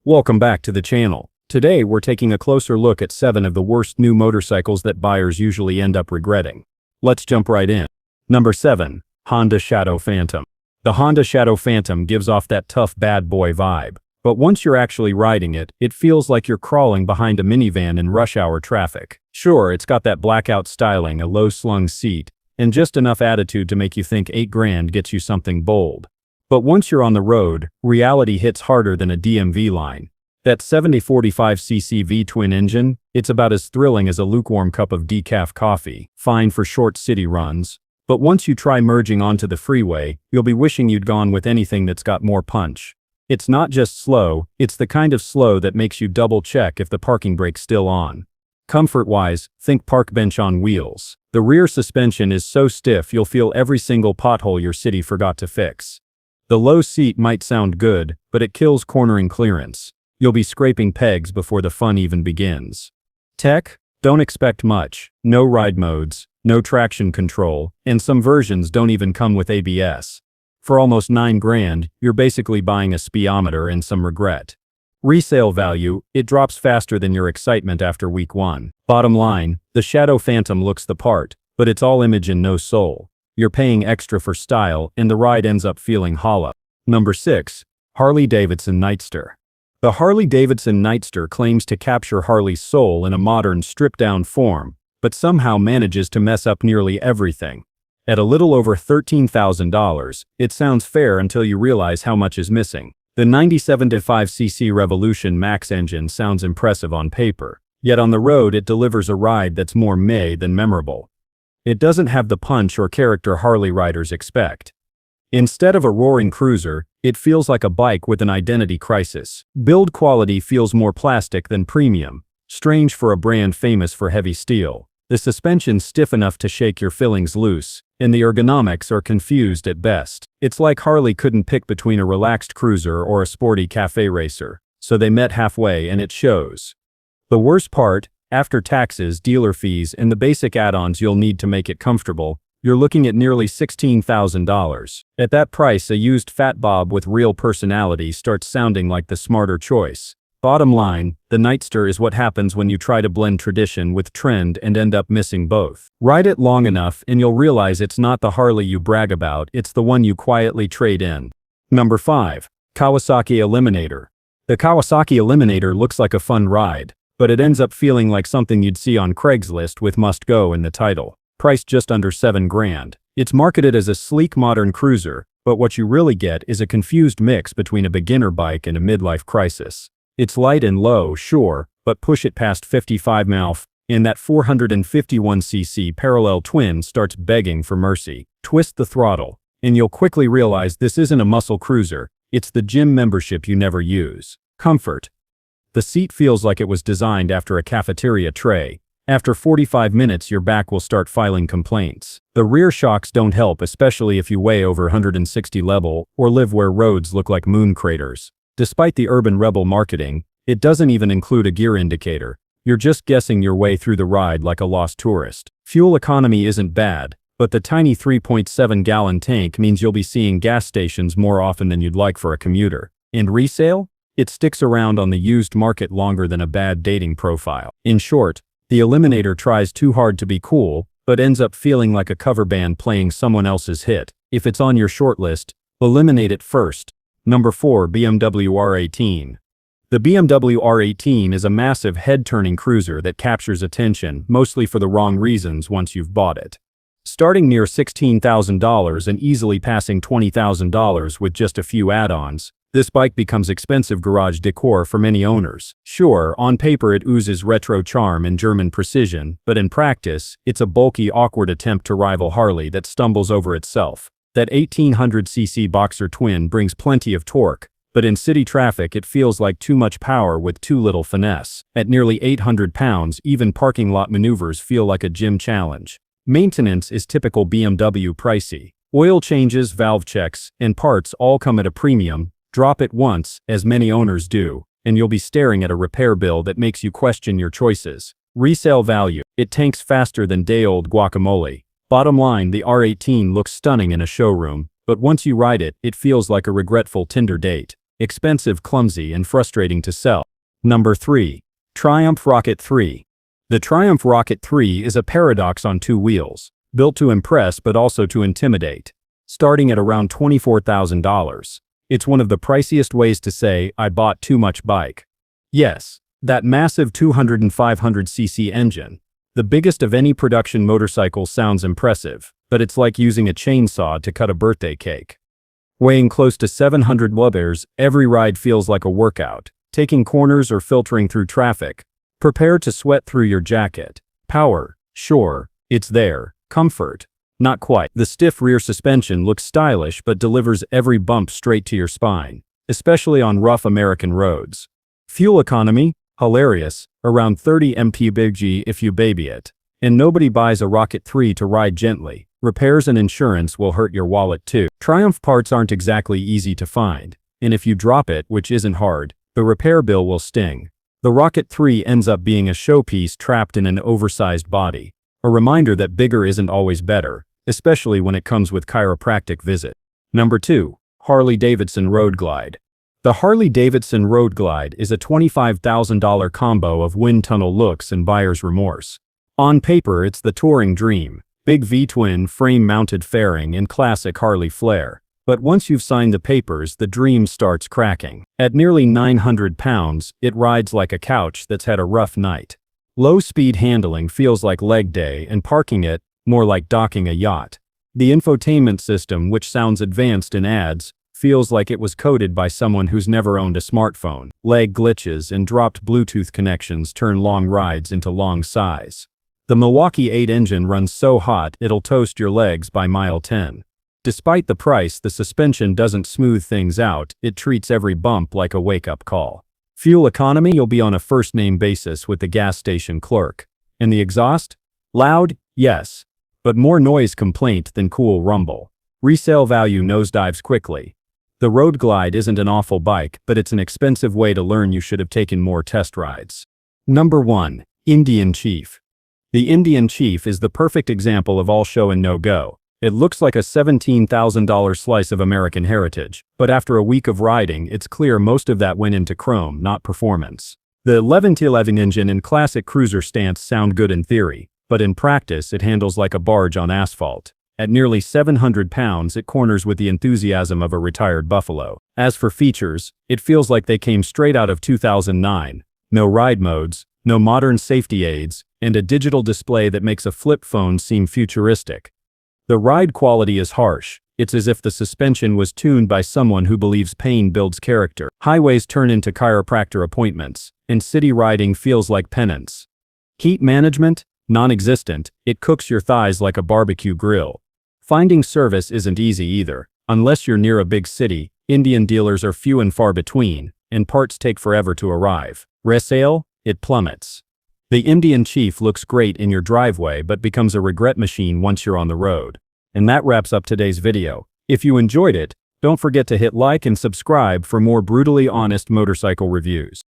Welcome back to the channel. Today we're taking a closer look at 7 of the worst new motorcycles that buyers usually end up regretting. Let's jump right in. Number 7. Honda Shadow Phantom. The Honda Shadow Phantom gives off that tough bad boy vibe, but once you're actually riding it, it feels like you're crawling behind a minivan in rush hour traffic. Sure, it's got that blackout styling, a low-slung seat, and just enough attitude to make you think $8,000 gets you something bold. But once you're on the road, reality hits harder than a DMV line. That 7045cc V-twin engine, it's about as thrilling as a lukewarm cup of decaf coffee, fine for short city runs. But once you try merging onto the freeway, you'll be wishing you'd gone with anything that's got more punch. It's not just slow, it's the kind of slow that makes you double-check if the parking brake's still on. Comfort-wise, think park bench on wheels. The rear suspension is so stiff you'll feel every single pothole your city forgot to fix. The low seat might sound good, but it kills cornering clearance. You'll be scraping pegs before the fun even begins. Tech? Don't expect much. No ride modes, no traction control, and some versions don't even come with ABS. For almost $9,000, you're basically buying a speedometer and some regret. Resale value, it drops faster than your excitement after week 1. Bottom line, the Shadow Phantom looks the part, but it's all image and no soul. You're paying extra for style, and the ride ends up feeling hollow. Number 6. Harley-Davidson Nightster. The Harley-Davidson Nightster claims to capture Harley's soul in a modern, stripped-down form, but somehow manages to mess up nearly everything. At a little over $13,000, it sounds fair until you realize how much is missing. The 97.5cc Revolution Max engine sounds impressive on paper, yet on the road it delivers a ride that's more meh than memorable. It doesn't have the punch or character Harley riders expect. Instead of a roaring cruiser, it feels like a bike with an identity crisis. Build quality feels more plastic than premium, strange for a brand famous for heavy steel. The suspension's stiff enough to shake your fillings loose, and the ergonomics are confused at best. It's like Harley couldn't pick between a relaxed cruiser or a sporty cafe racer, so they met halfway and it shows. The worst part, after taxes, dealer fees, and the basic add-ons you'll need to make it comfortable, you're looking at nearly $16,000. At that price, a used Fat Bob with real personality starts sounding like the smarter choice. Bottom line, the Nightster is what happens when you try to blend tradition with trend and end up missing both. Ride it long enough and you'll realize it's not the Harley you brag about, it's the one you quietly trade in. Number 5. Kawasaki Eliminator. The Kawasaki Eliminator looks like a fun ride, but it ends up feeling like something you'd see on Craigslist with "must go" in the title. Priced just under $7,000. It's marketed as a sleek modern cruiser, but what you really get is a confused mix between a beginner bike and a midlife crisis. It's light and low, sure, but push it past 55 mph, and that 451cc parallel twin starts begging for mercy. Twist the throttle, and you'll quickly realize this isn't a muscle cruiser, it's the gym membership you never use. Comfort. The seat feels like it was designed after a cafeteria tray. After 45 minutes your back will start filing complaints. The rear shocks don't help, especially if you weigh over 160 level or live where roads look like moon craters. Despite the urban rebel marketing, it doesn't even include a gear indicator. You're just guessing your way through the ride like a lost tourist. Fuel economy isn't bad, but the tiny 3.7-gallon tank means you'll be seeing gas stations more often than you'd like for a commuter. And resale? It sticks around on the used market longer than a bad dating profile. In short, the Eliminator tries too hard to be cool, but ends up feeling like a cover band playing someone else's hit. If it's on your shortlist, eliminate it first. Number 4. BMW R18. The BMW R18 is a massive head-turning cruiser that captures attention, mostly for the wrong reasons once you've bought it. Starting near $16,000 and easily passing $20,000 with just a few add-ons, this bike becomes expensive garage decor for many owners. Sure, on paper it oozes retro charm and German precision, but in practice, it's a bulky, awkward attempt to rival Harley that stumbles over itself. That 1800cc boxer twin brings plenty of torque, but in city traffic it feels like too much power with too little finesse. At nearly 800 pounds, even parking lot maneuvers feel like a gym challenge. Maintenance is typical BMW pricey. Oil changes, valve checks, and parts all come at a premium. Drop it once, as many owners do, and you'll be staring at a repair bill that makes you question your choices. Resale value. It tanks faster than day-old guacamole. Bottom line, the R18 looks stunning in a showroom, but once you ride it, it feels like a regretful Tinder date. expensive, clumsy, and frustrating to sell. Number 3. Triumph Rocket 3. The Triumph Rocket 3 is a paradox on two wheels, built to impress but also to intimidate. Starting at around $24,000, it's one of the priciest ways to say, "I bought too much bike." Yes, that massive 200 and 500cc engine, the biggest of any production motorcycle, sounds impressive, but it's like using a chainsaw to cut a birthday cake. Weighing close to 700 lbs, every ride feels like a workout, taking corners or filtering through traffic. Prepare to sweat through your jacket. Power, sure, it's there. Comfort, not quite. The stiff rear suspension looks stylish but delivers every bump straight to your spine, especially on rough American roads. Fuel economy, hilarious, around 30 mpg if you baby it. And nobody buys a Rocket 3 to ride gently. Repairs and insurance will hurt your wallet too. Triumph parts aren't exactly easy to find, and if you drop it, which isn't hard, the repair bill will sting. The Rocket 3 ends up being a showpiece trapped in an oversized body. A reminder that bigger isn't always better, especially when it comes with chiropractic visit. Number 2. Harley-Davidson Road Glide. The Harley-Davidson Road Glide is a $25,000 combo of wind tunnel looks and buyer's remorse. On paper, it's the touring dream. Big V-twin, frame-mounted fairing, and classic Harley flair. But once you've signed the papers, the dream starts cracking. At nearly 900 pounds, it rides like a couch that's had a rough night. Low-speed handling feels like leg day, and parking it, more like docking a yacht. The infotainment system, which sounds advanced in ads, feels like it was coded by someone who's never owned a smartphone. Leg glitches and dropped Bluetooth connections turn long rides into long sighs. The Milwaukee 8 engine runs so hot it'll toast your legs by mile 10. Despite the price, the suspension doesn't smooth things out, it treats every bump like a wake-up call. Fuel economy, you'll be on a first-name basis with the gas station clerk. And the exhaust? Loud? Yes. But more noise complaint than cool rumble. Resale value nosedives quickly. The Road Glide isn't an awful bike, but it's an expensive way to learn. You should have taken more test rides. Number 1. Indian Chief. The Indian Chief is the perfect example of all show and no go. It looks like a $17,000 slice of American heritage, but after a week of riding, it's clear most of that went into chrome, not performance. The 11-11 engine and classic cruiser stance sound good in theory, but in practice it handles like a barge on asphalt. At nearly 700 pounds, it corners with the enthusiasm of a retired buffalo. As for features, it feels like they came straight out of 2009. No ride modes, no modern safety aids, and a digital display that makes a flip phone seem futuristic. The ride quality is harsh. It's as if the suspension was tuned by someone who believes pain builds character. Highways turn into chiropractor appointments, and city riding feels like penance. Heat management? Non-existent. It cooks your thighs like a barbecue grill. Finding service isn't easy either. Unless you're near a big city, Indian dealers are few and far between, and parts take forever to arrive. Resale? It plummets. The Indian Chief looks great in your driveway but becomes a regret machine once you're on the road. And that wraps up today's video. If you enjoyed it, don't forget to hit like and subscribe for more brutally honest motorcycle reviews.